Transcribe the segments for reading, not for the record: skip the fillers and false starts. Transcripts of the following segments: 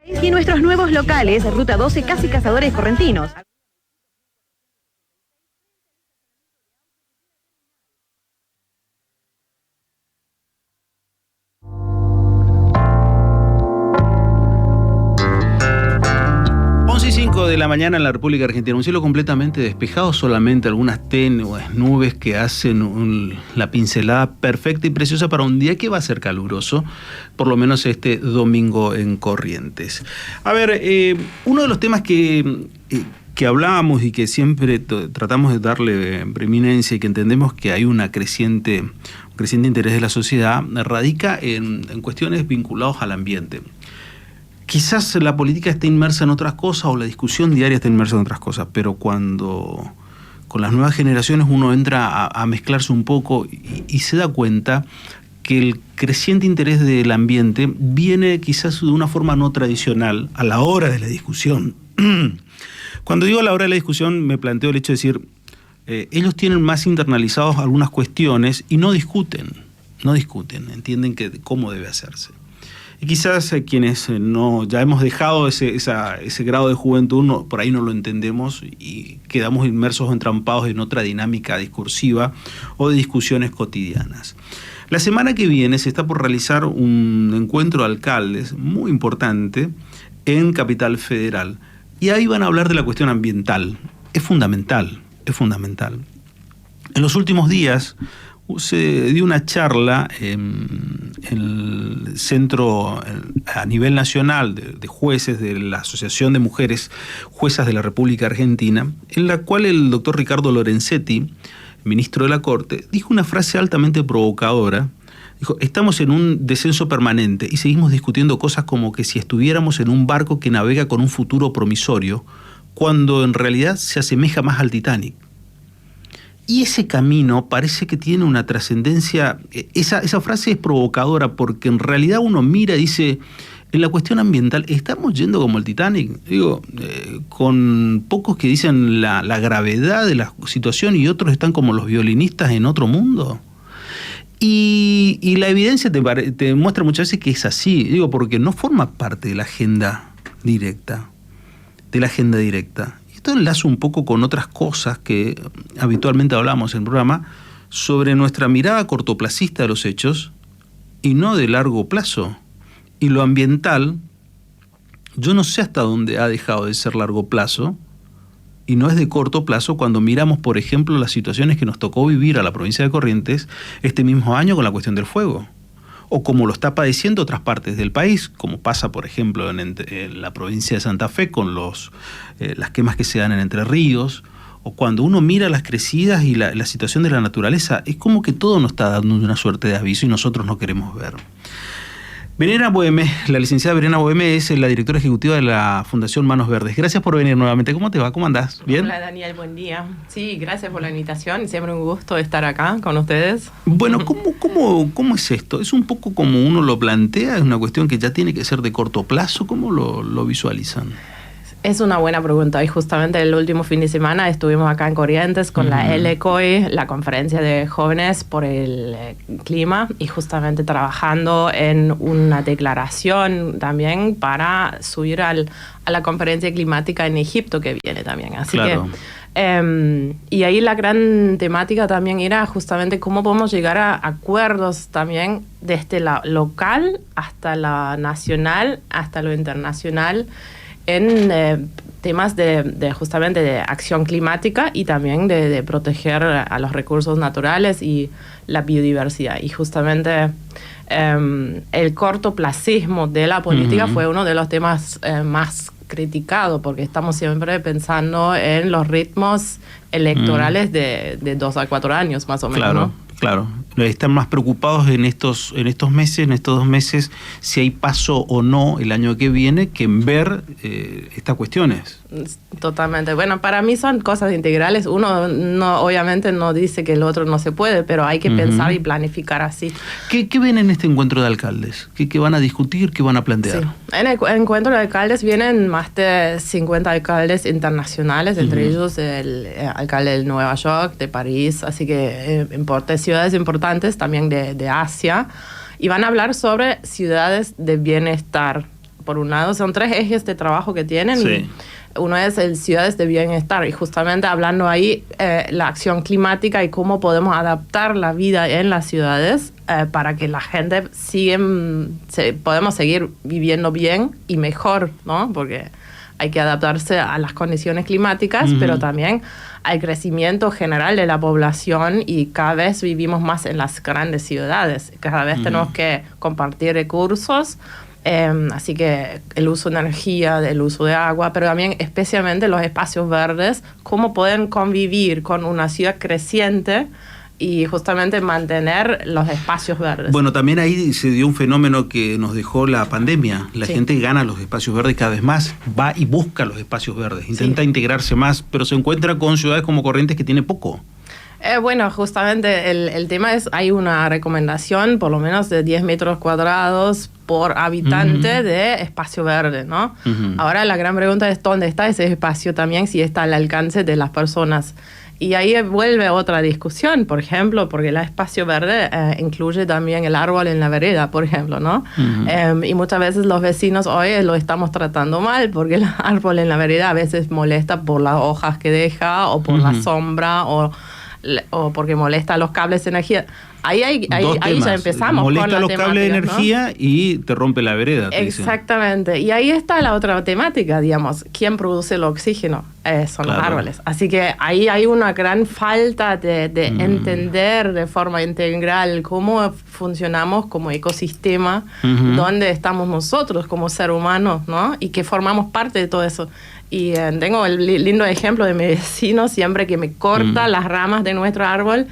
Y nuestros nuevos locales, Ruta 12, Casi Cazadores Correntinos. De la mañana en la República Argentina, un cielo completamente despejado, solamente algunas tenues nubes que hacen la pincelada perfecta y preciosa para un día que va a ser caluroso, por lo menos este domingo en Corrientes. A ver, uno de los temas que hablábamos y que siempre tratamos de darle preeminencia y que entendemos que hay un creciente interés de la sociedad, radica en cuestiones vinculadas al ambiente. Quizás la política esté inmersa en otras cosas o la discusión diaria está inmersa en otras cosas, pero cuando con las nuevas generaciones uno entra a mezclarse un poco y se da cuenta que el creciente interés del ambiente viene quizás de una forma no tradicional a la hora de la discusión. Cuando digo a la hora de la discusión me planteo el hecho de decir, ellos tienen más internalizados algunas cuestiones y no discuten, entienden cómo debe hacerse. Y quizás quienes ya hemos dejado ese grado de juventud, por ahí no lo entendemos y quedamos inmersos o entrampados en otra dinámica discursiva o de discusiones cotidianas. La semana que viene se está por realizar un encuentro de alcaldes muy importante en Capital Federal. Y ahí van a hablar de la cuestión ambiental. Es fundamental. En los últimos días se dio una charla en el centro a nivel nacional de jueces de la Asociación de Mujeres Juezas de la República Argentina, en la cual el doctor Ricardo Lorenzetti, ministro de la Corte, dijo una frase altamente provocadora. Dijo, estamos en un descenso permanente y seguimos discutiendo cosas como que si estuviéramos en un barco que navega con un futuro promisorio, cuando en realidad se asemeja más al Titanic. Y ese camino parece que tiene una trascendencia. Esa frase es provocadora porque en realidad uno mira y dice, en la cuestión ambiental, ¿estamos yendo como el Titanic? Digo, con pocos que dicen la gravedad de la situación y otros están como los violinistas en otro mundo. Y la evidencia te muestra muchas veces que es así, digo, porque no forma parte de la agenda directa. Esto enlaza un poco con otras cosas que habitualmente hablamos en el programa sobre nuestra mirada cortoplacista de los hechos y no de largo plazo. Y lo ambiental, yo no sé hasta dónde ha dejado de ser largo plazo y no es de corto plazo cuando miramos, por ejemplo, las situaciones que nos tocó vivir a la provincia de Corrientes este mismo año con la cuestión del fuego. O como lo está padeciendo otras partes del país, como pasa, por ejemplo, en la provincia de Santa Fe con las quemas que se dan en Entre Ríos, o cuando uno mira las crecidas y la situación de la naturaleza, es como que todo nos está dando una suerte de aviso y nosotros no queremos ver. Verena Boheme, la licenciada Verena Boheme es la directora ejecutiva de la Fundación Manos Verdes. Gracias por venir nuevamente. ¿Cómo te va? ¿Cómo andás? ¿Bien? Hola Daniel, buen día. Sí, gracias por la invitación. Siempre un gusto estar acá con ustedes. Bueno, ¿cómo es esto? ¿Es un poco como uno lo plantea? ¿Es una cuestión que ya tiene que ser de corto plazo? ¿Cómo lo visualizan? Es una buena pregunta y justamente el último fin de semana estuvimos acá en Corrientes con la LCOI, la conferencia de jóvenes por el clima, y justamente trabajando en una declaración también para subir a la conferencia climática en Egipto que viene también. Así claro. Y ahí la gran temática también era justamente cómo podemos llegar a acuerdos también desde la local hasta la nacional, hasta lo internacional, en temas justamente de acción climática y también de proteger a los recursos naturales y la biodiversidad. Y justamente el cortoplacismo de la política fue uno de los temas más criticados, porque estamos siempre pensando en los ritmos electorales de 2 a 4 años más o menos, claro, ¿no? Claro, están más preocupados en estos 2 meses, si hay paso o no el año que viene, que en ver estas cuestiones. Totalmente. Bueno, para mí son cosas integrales. Uno obviamente no dice que el otro no se puede, pero hay que pensar y planificar así. ¿Qué ven en este encuentro de alcaldes? ¿Qué van a discutir? ¿Qué van a plantear? Sí. En el encuentro de alcaldes vienen más de 50 alcaldes internacionales, entre ellos el alcalde de Nueva York, de París, así que ciudades importantes también de Asia, y van a hablar sobre ciudades de bienestar, por un lado, son 3 ejes de trabajo que tienen. Sí. Uno es el ciudades de bienestar, y justamente hablando ahí la acción climática y cómo podemos adaptar la vida en las ciudades para que la gente podemos seguir viviendo bien y mejor, ¿no? Porque hay que adaptarse a las condiciones climáticas, pero también al crecimiento general de la población, y cada vez vivimos más en las grandes ciudades. Cada vez tenemos que compartir recursos. Así que el uso de energía, el uso de agua, pero también especialmente los espacios verdes, cómo pueden convivir con una ciudad creciente y justamente mantener los espacios verdes. Bueno, también ahí se dio un fenómeno que nos dejó la pandemia. La gente gana los espacios verdes cada vez más, va y busca los espacios verdes, intenta integrarse más, pero se encuentra con ciudades como Corrientes que tiene poco. Bueno, justamente el tema es, hay una recomendación por lo menos de 10 metros cuadrados por habitante de espacio verde, ¿no? Ahora la gran pregunta es dónde está ese espacio también, si está al alcance de las personas. Y ahí vuelve otra discusión, por ejemplo, porque el espacio verde incluye también el árbol en la vereda, por ejemplo, ¿no? Y muchas veces los vecinos hoy lo estamos tratando mal, porque el árbol en la vereda a veces molesta por las hojas que deja, o por la sombra, o porque molesta los cables de energía. Ahí ya empezamos molesta con la los temática, cables de ¿no? energía y te rompe la vereda. Exactamente. Y ahí está la otra temática, digamos. ¿Quién produce el oxígeno? Son los árboles. Así que ahí hay una gran falta de entender de forma integral cómo funcionamos como ecosistema, dónde estamos nosotros como ser humano, ¿no? Y que formamos parte de todo eso. Y tengo el lindo ejemplo de mi vecino, siempre que me corta las ramas de nuestro árbol,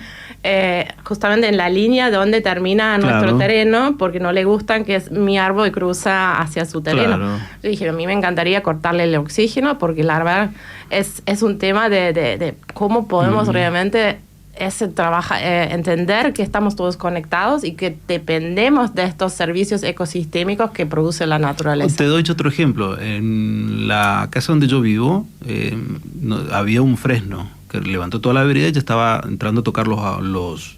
justamente en la línea donde termina nuestro terreno, porque no le gustan que mi árbol cruza hacia su terreno. Yo dije, a mí me encantaría cortarle el oxígeno, porque la verdad es un tema de cómo podemos realmente entender que estamos todos conectados y que dependemos de estos servicios ecosistémicos que produce la naturaleza. Te doy otro ejemplo. En la casa donde yo vivo había un fresno que levantó toda la vereda y ya estaba entrando a tocar los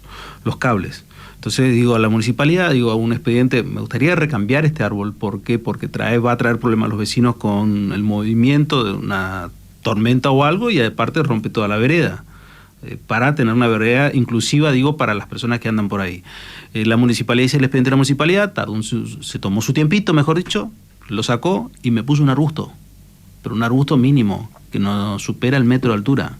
cables. Entonces digo a la municipalidad, digo a un expediente, me gustaría recambiar este árbol. ¿Por qué? Porque va a traer problemas a los vecinos con el movimiento de una tormenta o algo, y aparte rompe toda la vereda. Para tener una vereda inclusiva, digo, para las personas que andan por ahí. La municipalidad hizo el expediente de la municipalidad, se tomó su tiempito, mejor dicho, lo sacó y me puso un arbusto, pero un arbusto mínimo, que no supera el metro de altura.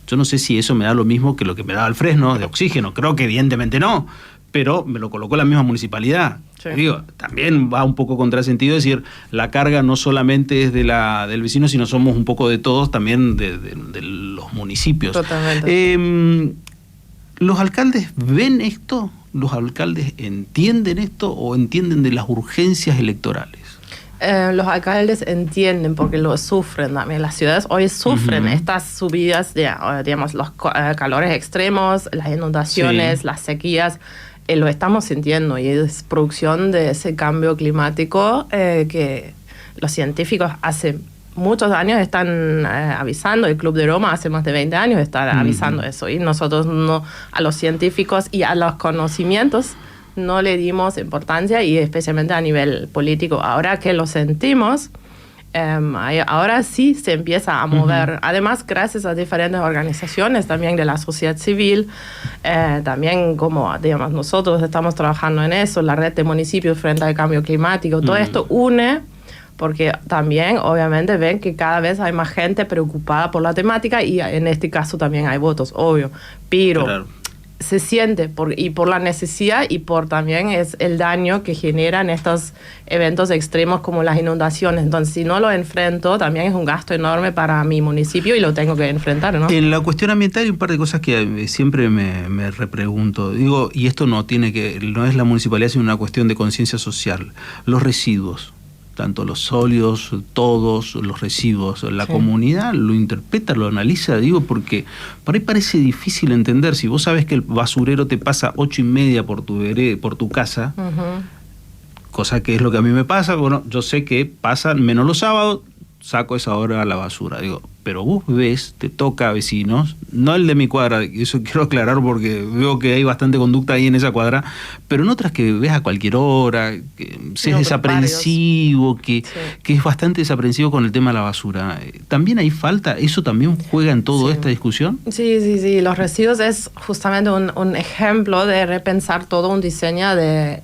Yo no sé si eso me da lo mismo que lo que me daba el fresno de oxígeno, creo que evidentemente no, pero me lo colocó la misma municipalidad. Sí. Digo, también va un poco contrasentido decir, la carga no solamente es del vecino, sino somos un poco de todos, también de los municipios. Totalmente. ¿Los alcaldes ven esto? ¿Los alcaldes entienden esto o entienden de las urgencias electorales? Los alcaldes entienden, porque lo sufren también. Las ciudades hoy sufren estas subidas, digamos, los calores extremos, las inundaciones, las sequías. Lo estamos sintiendo, y es producción de ese cambio climático que los científicos hace muchos años están avisando. El Club de Roma hace más de 20 años está avisando eso, y nosotros no, a los científicos y a los conocimientos no le dimos importancia, y especialmente a nivel político. Ahora que lo sentimos, ahora sí se empieza a mover. Además, gracias a diferentes organizaciones también de la sociedad civil, también como, digamos, nosotros estamos trabajando en eso, la red de municipios frente al cambio climático. Todo esto une, porque también obviamente ven que cada vez hay más gente preocupada por la temática, y en este caso también hay votos, obvio, pero se siente por la necesidad, y por también es el daño que generan estos eventos extremos como las inundaciones. Entonces, si no lo enfrento, también es un gasto enorme para mi municipio, y lo tengo que enfrentar, ¿no? En la cuestión ambiental hay un par de cosas que siempre me repregunto. Digo, y esto no es la municipalidad, sino una cuestión de conciencia social. Los residuos, tanto los sólidos, todos los residuos, la comunidad lo interpreta, lo analiza, digo, porque por ahí parece difícil entender. Si vos sabés que el basurero te pasa 8:30 por tu casa, cosa que es lo que a mí me pasa, bueno, yo sé que pasa menos los sábados, saco esa hora a la basura. Digo, pero vos ves, te toca a vecinos, no el de mi cuadra, eso quiero aclarar porque veo que hay bastante conducta ahí en esa cuadra, pero en otras que ves a cualquier hora, que es desaprensivo, que es bastante desaprensivo con el tema de la basura. ¿También hay falta? ¿Eso también juega en toda esta discusión? Sí. Los residuos es justamente un ejemplo de repensar todo un diseño de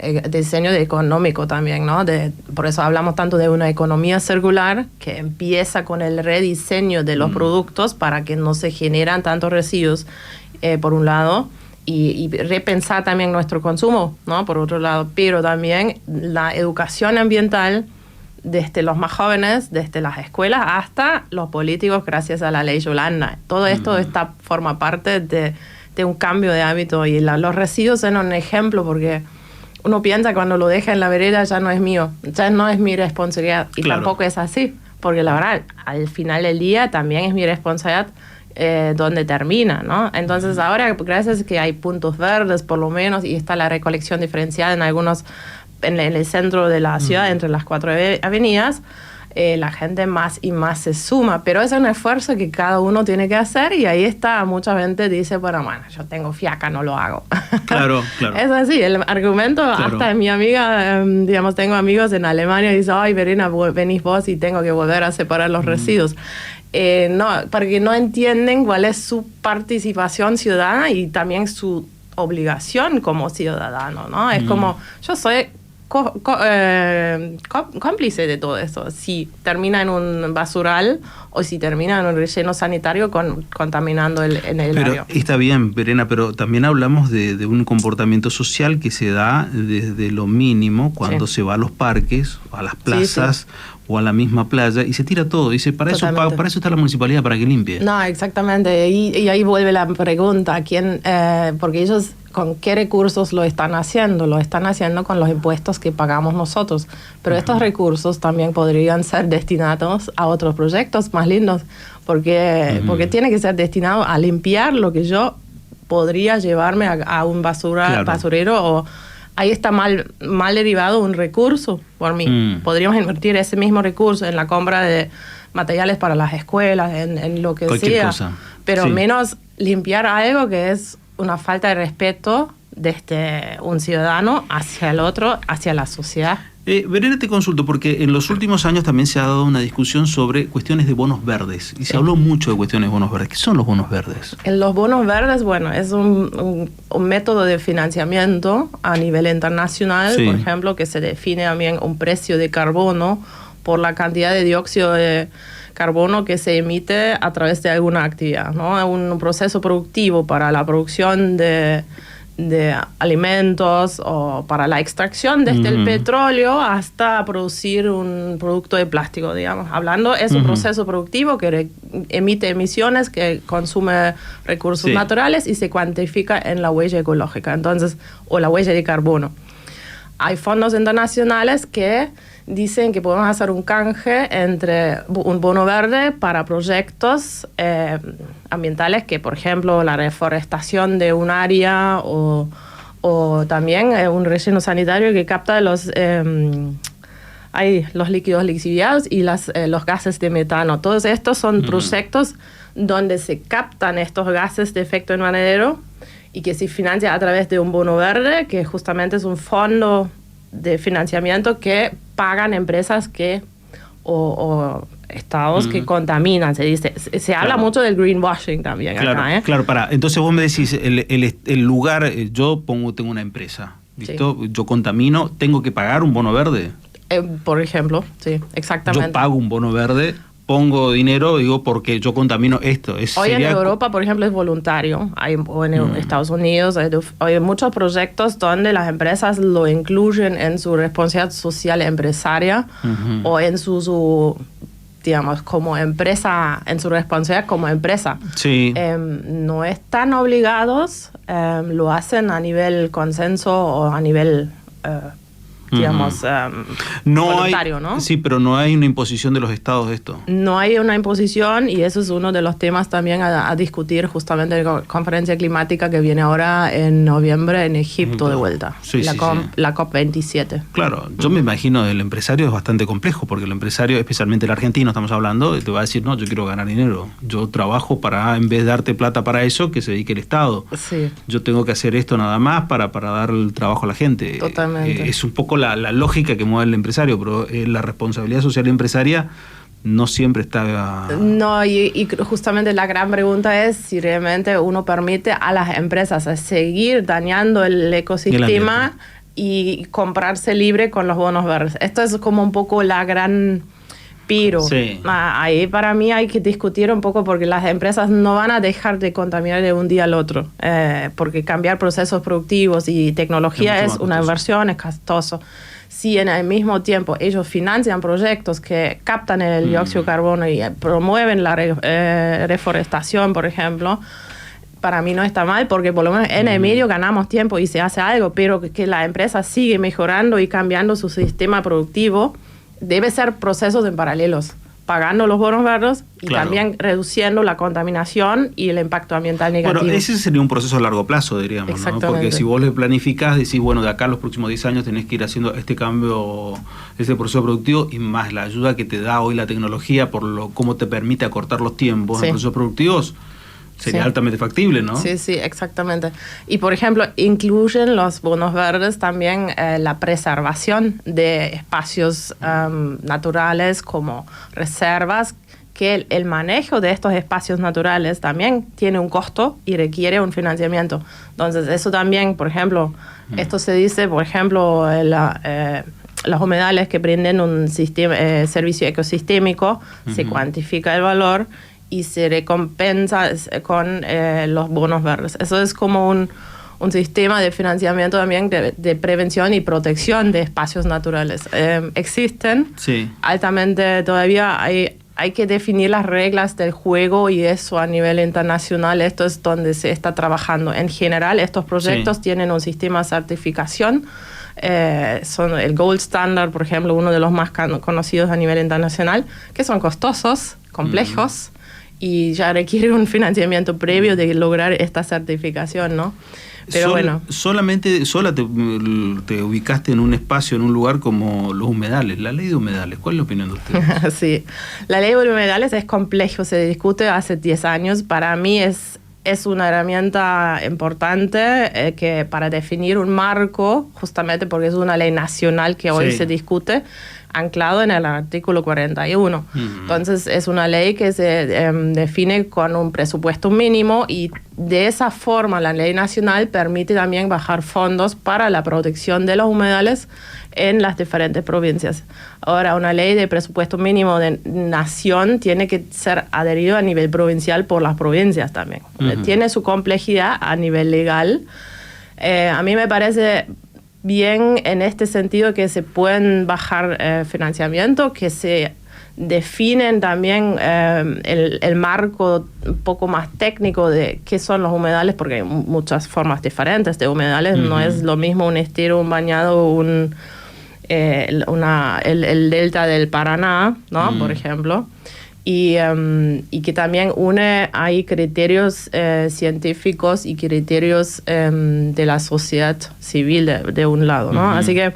económico también, ¿no? Por eso hablamos tanto de una economía circular que empieza con el rediseño de los productos para que no se generan tantos residuos, por un lado, y repensar también nuestro consumo, ¿no? Por otro lado, pero también la educación ambiental desde los más jóvenes, desde las escuelas hasta los políticos, gracias a la ley Yolanda. Todo esto forma parte de un cambio de hábito, y los residuos son un ejemplo, porque uno piensa que cuando lo deja en la vereda ya no es mío, ya no es mi responsabilidad, y tampoco es así. Porque la verdad, al final del día también es mi responsabilidad donde termina, ¿no? Entonces ahora, gracias a que hay puntos verdes por lo menos, y está la recolección diferenciada en el centro de la ciudad, entre las 4 avenidas, la gente más y más se suma. Pero es un esfuerzo que cada uno tiene que hacer, y ahí está, mucha gente dice, bueno, yo tengo fiaca, no lo hago. Claro. Es así, el argumento, hasta mi amiga, digamos, tengo amigos en Alemania y dice, ay, Verena, venís vos y tengo que volver a separar los residuos. No, porque no entienden cuál es su participación ciudadana y también su obligación como ciudadano, ¿no? Es como, yo soy cómplice de todo eso. Si termina en un basural o si termina en un relleno sanitario contaminando en el área. Está bien, Verena, pero también hablamos de un comportamiento social que se da desde lo mínimo cuando se va a los parques, a las plazas o a la misma playa, y se tira todo. Dice, para eso está la municipalidad, para que limpie. No, exactamente. Y ahí vuelve la pregunta, porque ellos, ¿con qué recursos lo están haciendo? Lo están haciendo con los impuestos que pagamos nosotros. Pero estos recursos también podrían ser destinados a otros proyectos más lindos, porque tiene que ser destinado a limpiar lo que yo podría llevarme a un basurero, o ahí está mal derivado un recurso por mí. Podríamos invertir ese mismo recurso en la compra de materiales para las escuelas, en lo que cualquier sea. Cosa. Pero menos limpiar algo que es una falta de respeto desde un ciudadano hacia el otro, hacia la sociedad. Verena, te consulto, porque en los últimos años también se ha dado una discusión sobre cuestiones de bonos verdes, y se habló mucho de cuestiones de bonos verdes. ¿Qué son los bonos verdes? Los bonos verdes, bueno, es un método de financiamiento a nivel internacional, por ejemplo, que se define también un precio de carbono por la cantidad de dióxido de carbono que se emite a través de alguna actividad, ¿no? Un proceso productivo para la producción de alimentos o para la extracción desde el petróleo hasta producir un producto de plástico, digamos. Hablando, es un proceso productivo que emite emisiones, que consume recursos naturales y se cuantifica en la huella ecológica, entonces, o la huella de carbono. Hay fondos internacionales que dicen que podemos hacer un canje entre un bono verde para proyectos ambientales, que por ejemplo la reforestación de un área o también un relleno sanitario que capta los líquidos lixiviados y los gases de metano. Todos estos son proyectos donde se captan estos gases de efecto invernadero y que se financia a través de un bono verde, que justamente es un fondo de financiamiento que pagan empresas o estados que contaminan. Se habla mucho del greenwashing también acá. Claro, entonces vos me decís, el lugar, yo tengo una empresa, ¿listo? Yo contamino, ¿tengo que pagar un bono verde? Por ejemplo, sí, exactamente. Yo pago un bono verde, pongo dinero, digo, porque yo contamino esto. Hoy en Europa, por ejemplo, es voluntario. O en Estados Unidos hay muchos proyectos donde las empresas lo incluyen en su responsabilidad social empresaria o en su digamos, como empresa, en su responsabilidad como empresa. Sí. No están obligados, lo hacen a nivel consenso o a nivel digamos, voluntario, ¿no? Sí, pero no hay una imposición de los estados de esto. No hay una imposición y eso es uno de los temas también a discutir justamente en la conferencia climática que viene ahora en noviembre en Egipto de vuelta, sí, la COP27. Claro, yo me imagino el empresario es bastante complejo porque el empresario, especialmente el argentino, estamos hablando, te va a decir, no, yo quiero ganar dinero, yo trabajo para, en vez de darte plata para eso, que se dedique el Estado. Sí. Yo tengo que hacer esto nada más para dar el trabajo a la gente. Totalmente. Es un poco la lógica que mueve el empresario, pero la responsabilidad social empresaria no siempre está... No, y justamente la gran pregunta es si realmente uno permite a las empresas seguir dañando el ecosistema y comprarse libre con los bonos verdes. Esto es como un poco la gran... Pero sí. Ahí para mí hay que discutir un poco porque las empresas no van a dejar de contaminar de un día al otro, porque cambiar procesos productivos y tecnología es una inversión, es costoso. Si en el mismo tiempo ellos financian proyectos que captan el dióxido de carbono y promueven la reforestación, por ejemplo, para mí no está mal porque por lo menos en el medio ganamos tiempo y se hace algo, pero que la empresa sigue mejorando y cambiando su sistema productivo. Debe ser procesos en paralelos, pagando los bonos verdes y también reduciendo la contaminación y el impacto ambiental negativo. Bueno, ese sería un proceso a largo plazo, diríamos, ¿no? Porque si vos le planificás, decís, bueno, de acá a los próximos 10 años tenés que ir haciendo este cambio, este proceso productivo, y más la ayuda que te da hoy la tecnología por cómo te permite acortar los tiempos en procesos productivos, sería altamente factible, ¿no? Sí, sí, exactamente. Y, por ejemplo, incluyen los bonos verdes también la preservación de espacios naturales como reservas, que el manejo de estos espacios naturales también tiene un costo y requiere un financiamiento. Entonces, eso también, por ejemplo, esto se dice, por ejemplo, los humedales que brindan un servicio ecosistémico, se cuantifica el valor y se recompensa con los bonos verdes. Eso es como un sistema de financiamiento también de prevención y protección de espacios naturales. Existen, altamente todavía hay que definir las reglas del juego y eso a nivel internacional, esto es donde se está trabajando. En general, estos proyectos tienen un sistema de certificación, son el Gold Standard, por ejemplo, uno de los más conocidos a nivel internacional, que son costosos, complejos, y ya requiere un financiamiento previo de lograr esta certificación, ¿no? Pero bueno. Solamente te ubicaste en un espacio, en un lugar como los humedales, la ley de humedales. ¿Cuál es la opinión de usted? Sí, la ley de humedales es complejo, se discute hace 10 años. Para mí es una herramienta importante que para definir un marco, justamente porque es una ley nacional que hoy se discute, anclado en el artículo 41. Entonces, es una ley que se define con un presupuesto mínimo y de esa forma la ley nacional permite también bajar fondos para la protección de los humedales en las diferentes provincias. Ahora, una ley de presupuesto mínimo de nación tiene que ser adherido a nivel provincial por las provincias también. Tiene su complejidad a nivel legal. A mí me parece bien en este sentido que se pueden bajar financiamiento, que se definen también el marco un poco más técnico de qué son los humedales, porque hay muchas formas diferentes de humedales. No es lo mismo un estero, un bañado, el delta del Paraná, ¿no? Por ejemplo. Y que también hay criterios científicos y criterios de la sociedad civil de un lado, ¿no? Así que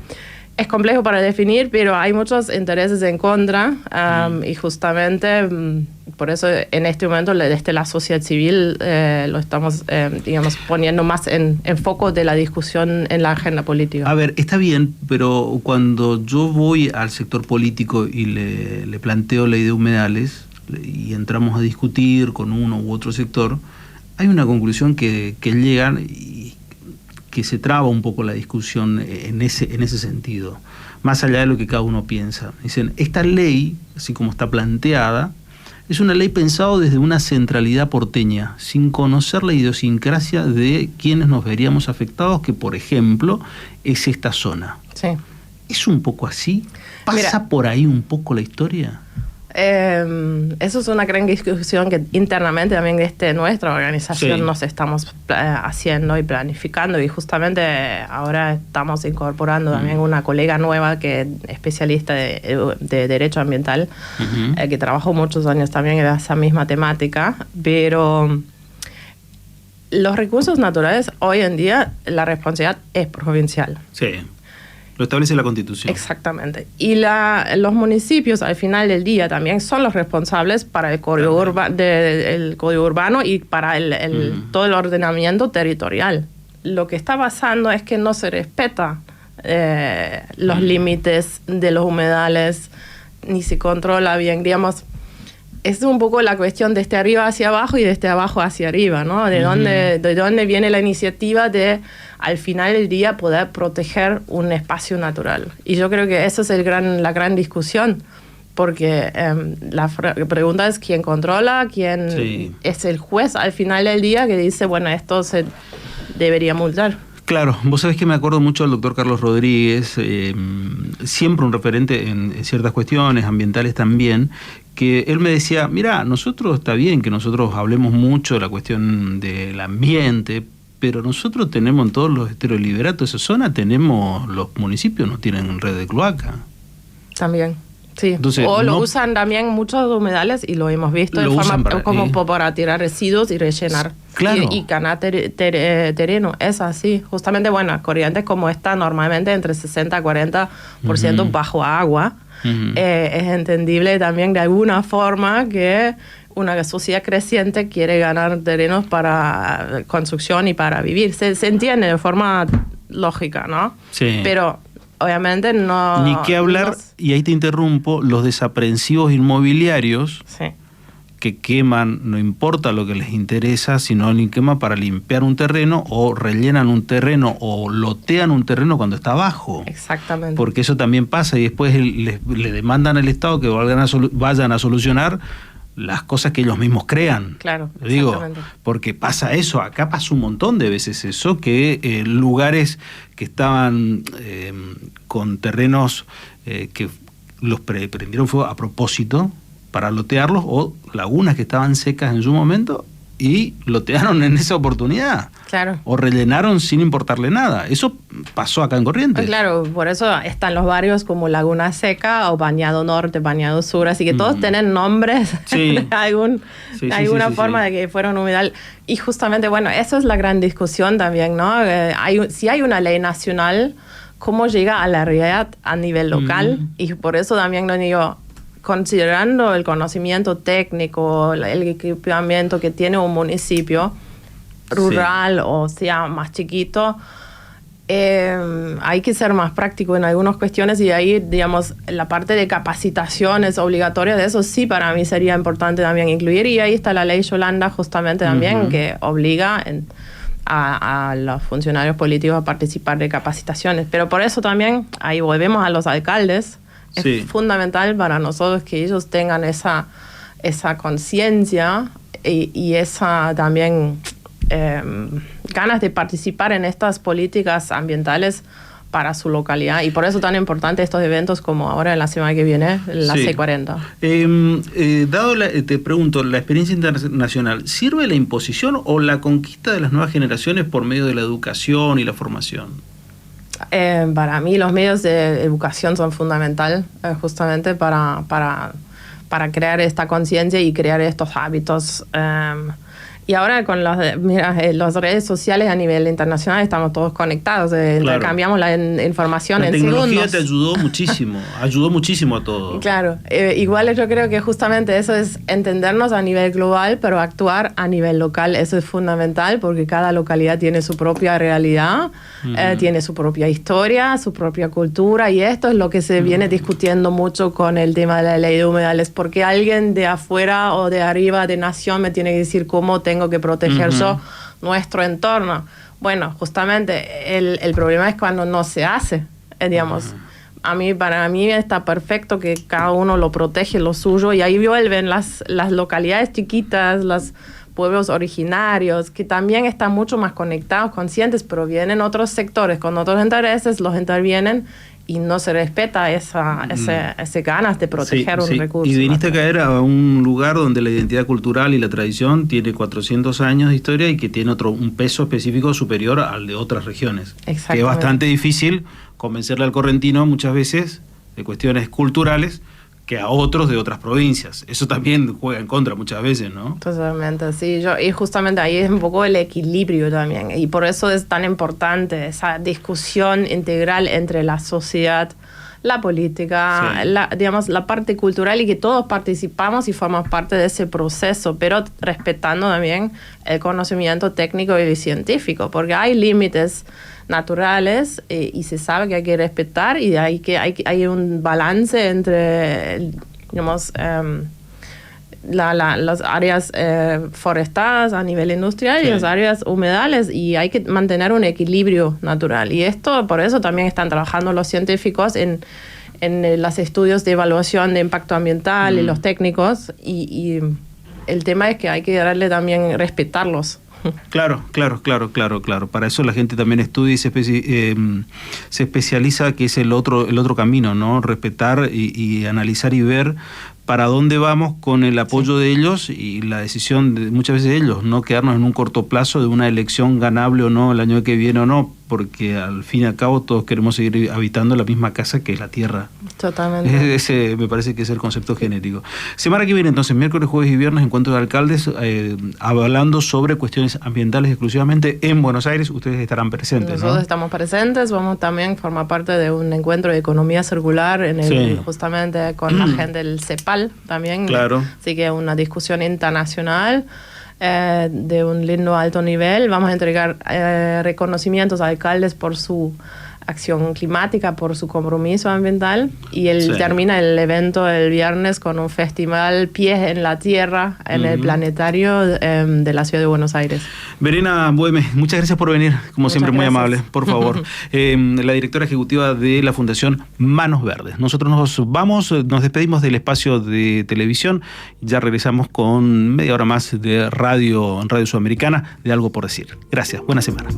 es complejo para definir, pero hay muchos intereses en contra y justamente por eso en este momento desde la sociedad civil lo estamos, digamos, poniendo más en foco de la discusión en la agenda política. A ver, está bien, pero cuando yo voy al sector político y le planteo ley de humedales y entramos a discutir con uno u otro sector, hay una conclusión que llegan y que se traba un poco la discusión en ese sentido, más allá de lo que cada uno piensa. Dicen, esta ley, así como está planteada, es una ley pensada desde una centralidad porteña, sin conocer la idiosincrasia de quienes nos veríamos afectados, que por ejemplo es esta zona. Sí. ¿Es un poco así? ¿Pasa por ahí un poco la historia? Eso es una gran discusión que internamente también desde nuestra organización Sí. nos estamos haciendo y planificando, y justamente ahora estamos incorporando también una colega nueva que es especialista de derecho ambiental, que trabajó muchos años también en esa misma temática, pero los recursos naturales hoy en día la responsabilidad es provincial. Sí, lo establece la Constitución. Exactamente. Y los municipios al final del día también son los responsables para el código, el código urbano y para todo el ordenamiento territorial. Lo que está pasando es que no se respeta los límites de los humedales, ni se controla bien, digamos. Es un poco la cuestión de arriba hacia abajo y de abajo hacia arriba, ¿no? De dónde viene la iniciativa de, al final del día, poder proteger un espacio natural. Y yo creo que esa es la gran discusión, porque la pregunta es quién controla, quién es el juez al final del día que dice, bueno, esto se debería multar. Claro, vos sabés que me acuerdo mucho del doctor Carlos Rodríguez, siempre un referente en ciertas cuestiones ambientales también, que él me decía, mira, nosotros está bien que nosotros hablemos mucho de la cuestión del ambiente, pero nosotros tenemos en todos los estereoliberatos de esa zona, los municipios no tienen red de cloaca. También. Sí. Entonces, o lo usan también muchos humedales, y lo hemos visto de forma para tirar residuos y rellenar. Claro. Y ganar terreno. Es así. Justamente, bueno, Corrientes, como está normalmente entre 60 y 40% bajo agua, es entendible también de alguna forma que una sociedad creciente quiere ganar terrenos para construcción y para vivir. Se entiende de forma lógica, ¿no? Sí. Pero obviamente no... Ni qué hablar, y ahí te interrumpo, los desaprensivos inmobiliarios que queman, no importa lo que les interesa, sino ni queman para limpiar un terreno, o rellenan un terreno, o lotean un terreno cuando está abajo. Exactamente. Porque eso también pasa, y después le demandan al Estado que vayan a solucionar las cosas que ellos mismos crean. Claro, digo, porque pasa eso, acá pasa un montón de veces eso, que lugares que estaban con terrenos que los prendieron fuego a propósito para lotearlos, o lagunas que estaban secas en su momento y lotearon en esa oportunidad. Claro. O rellenaron sin importarle nada. Eso pasó acá en Corrientes. Claro, por eso están los barrios como Laguna Seca o Bañado Norte, Bañado Sur, así que todos tienen nombres de alguna forma de que fueron humedal. Y justamente, bueno, eso es la gran discusión también, ¿no? Si hay una ley nacional, ¿cómo llega a la realidad a nivel local? Y por eso también lo digo, considerando el conocimiento técnico, el equipamiento que tiene un municipio rural o sea más chiquito, hay que ser más práctico en algunas cuestiones, y ahí, digamos, la parte de capacitaciones obligatorias de eso sí para mí sería importante también incluir, y ahí está la ley Yolanda justamente también que obliga a los funcionarios políticos a participar de capacitaciones, pero por eso también ahí volvemos a los alcaldes. Es fundamental para nosotros que ellos tengan esa conciencia y esa también ganas de participar en estas políticas ambientales para su localidad, y por eso tan importante estos eventos como ahora en la semana que viene, la C40. Te pregunto, la experiencia internacional, ¿sirve la imposición o la conquista de las nuevas generaciones por medio de la educación y la formación? Para mí los medios de educación son fundamentales justamente para crear esta conciencia y crear estos hábitos. Y ahora con las redes sociales a nivel internacional estamos todos conectados, intercambiamos la información en segundos. La tecnología te ayudó muchísimo a todo. Claro, igual yo creo que justamente eso es entendernos a nivel global, pero actuar a nivel local, eso es fundamental, porque cada localidad tiene su propia realidad, tiene su propia historia, su propia cultura, y esto es lo que se viene discutiendo mucho con el tema de la ley de humedales, porque alguien de afuera o de arriba de nación me tiene que decir cómo tengo que proteger yo nuestro entorno. Bueno, justamente el problema es cuando no se hace, digamos. Para mí está perfecto que cada uno lo protege lo suyo, y ahí vuelven las localidades chiquitas, los pueblos originarios, que también están mucho más conectados, conscientes, pero vienen otros sectores con otros intereses, los intervienen y no se respeta ese ganas de proteger un recurso. Y viniste a caer a un lugar donde la identidad cultural y la tradición tiene 400 años de historia y que tiene un peso específico superior al de otras regiones. Que es bastante difícil convencerle al correntino muchas veces de cuestiones culturales que a otros de otras provincias. Eso también juega en contra muchas veces, ¿no? Totalmente, sí. Y justamente ahí es un poco el equilibrio también. Y por eso es tan importante esa discusión integral entre la sociedad, la política, la parte cultural, y que todos participamos y formamos parte de ese proceso, pero respetando también el conocimiento técnico y científico, porque hay límites naturales y se sabe que hay que respetar, y hay un balance entre, digamos, las áreas forestadas a nivel industrial y las áreas humedales, y hay que mantener un equilibrio natural. Y por eso también están trabajando los científicos en los estudios de evaluación de impacto ambiental y los técnicos, y el tema es que hay que darle también respetarlos. Claro. Para eso la gente también estudia y se especializa, que es el otro camino, ¿no? Respetar y analizar y ver para dónde vamos con el apoyo de ellos y la decisión de muchas veces de ellos, no quedarnos en un corto plazo de una elección ganable o no el año que viene o no, porque al fin y al cabo todos queremos seguir habitando la misma casa que es la tierra. Totalmente. Ese me parece que es el concepto genético. Semana que viene entonces, miércoles, jueves y viernes, encuentro de alcaldes hablando sobre cuestiones ambientales exclusivamente en Buenos Aires. Ustedes estarán presentes, Nosotros ¿no? estamos presentes, vamos también a formar parte de un encuentro de economía circular justamente con la gente del CEPAL también. Claro. Así que una discusión internacional de un lindo alto nivel. Vamos a entregar reconocimientos a alcaldes por su acción climática, por su compromiso ambiental, y termina el evento el viernes con un festival Pies en la Tierra en el planetario de la ciudad de Buenos Aires. Verena Boheme, muchas gracias por venir, como Muchas siempre, muy gracias. amable, por favor. La directora ejecutiva de la Fundación Manos Verdes. Nosotros nos despedimos del espacio de televisión, ya regresamos con media hora más de Radio Sudamericana, de Algo por Decir. Gracias, buena semana.